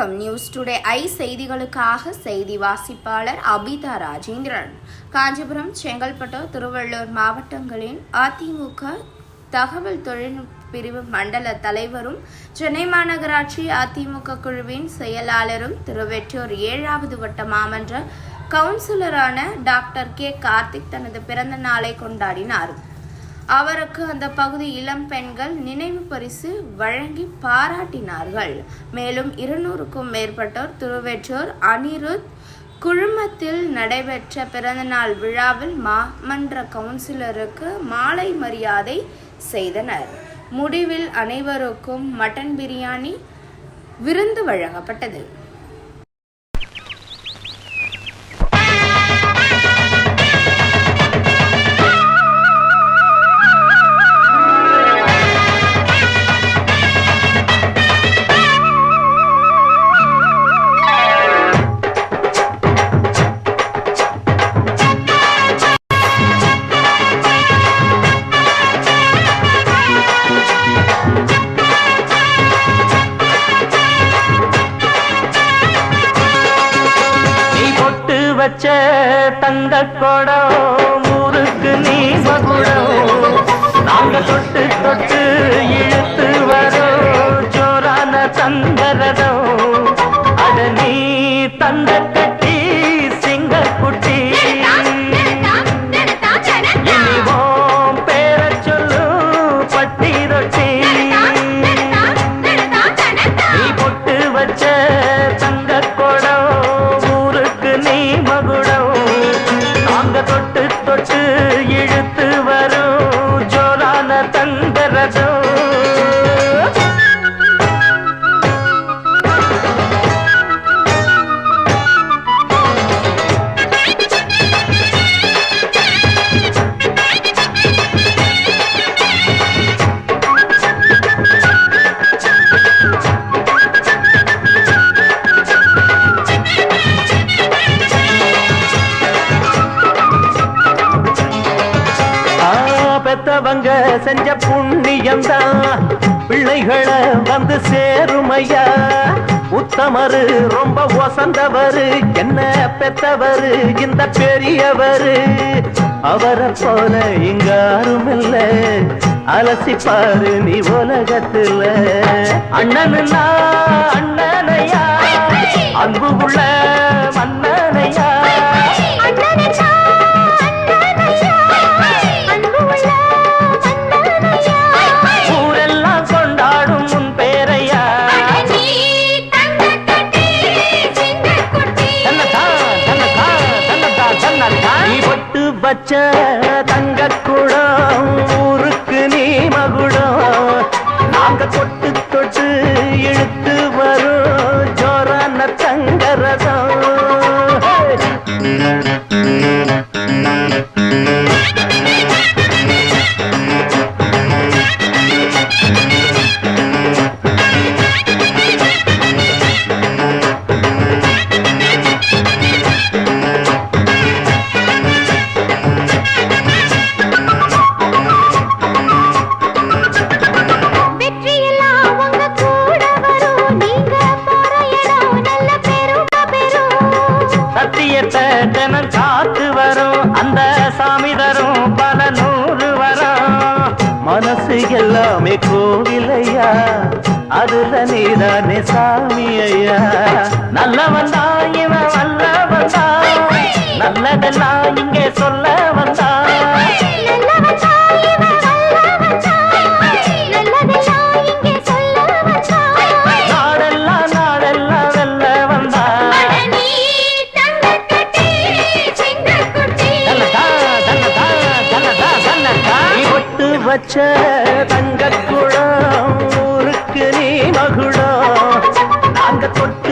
வணக்கம். News today I செய்திகளுக்காக செய்தி வாசிப்பாளர் அபிதா ராஜேந்திரன். காஞ்சிபுரம், செங்கல்பட்டு, திருவள்ளூர் மாவட்டங்களின் அதிமுக தகவல் தொழில்நுட்ப பிரிவு மண்டல தலைவரும் சென்னை மாநகராட்சி அதிமுக குழுவின் செயலாளரும் திருவெற்றூர் 7வது வட்ட மாமன்ற கவுன்சிலரான டாக்டர் கே கார்த்திக் தனது பிறந்த நாளை கொண்டாடினார். அவருக்கு அந்த பகுதி இளம் பெண்கள் நினைவு பரிசு வழங்கி பாராட்டினார்கள். மேலும் 200க்கும் மேற்பட்டோர் திருவெற்றூர் அனிருத் குழுமத்தில் நடைபெற்ற பிறந்தநாள் விழாவில் மாமன்ற கவுன்சிலருக்கு மாலை மரியாதை செய்தனர். முடிவில் அனைவருக்கும் மட்டன் பிரியாணி விருந்து வழங்கப்பட்டது. வச்ச தங்க கொடம் ஊருக்கு நீ மகுடம், நாங்க தொட்டு தொட்டு இழுத்து வரோம் ஜோரான தந்தரதம். அட நீ தந்த கட்டி சிங்க குட்டி, இனிவோம் பேர சொல்லு பட்டி ரொட்டி. நீ பொட்டு வச்ச தங்க கொடம் ஊருக்கு நீ மகுடம், நாங்க தொட்டு தொட்டு இழுத்து வரும் ஜோரான தந்தரதம். பெத்தவங்க செஞ்ச புண்ணியம்தான் பிள்ளைகளை வந்து சேருமையா. உத்தமரு ரொம்ப வசந்தவரு, என்ன பெத்தவரு இந்த பெரியவரு. அவரை போல இங்க யாருமில்ல, அலசிப்பாரு நீ உலகத்துல. அண்ணனுன்னா அண்ணனையா, அன்பு உள்ள மன்னனையா. வச்ச தங்க குடம் ஊருக்கு நீ மகுடம், நாங்க தொட்டு தொட்டு இழுத்து வரும் ஜோரான தங்கரதம். ஜனம் காத்து வரும் அந்த சாமி தரும் பல நூறு வரும். மனசு எல்லாமே கோவிலையா, அதுல நீதானே சாமி ஐயா. நல்லவன் தான் இவன் வல்லவன் தான், நல்லதெல்லாம் இங்கே சொல்ல வந்தான். வச்ச தங்க குடம் ஊருக்கு நீ மகுடம், நாங்க தொட்டு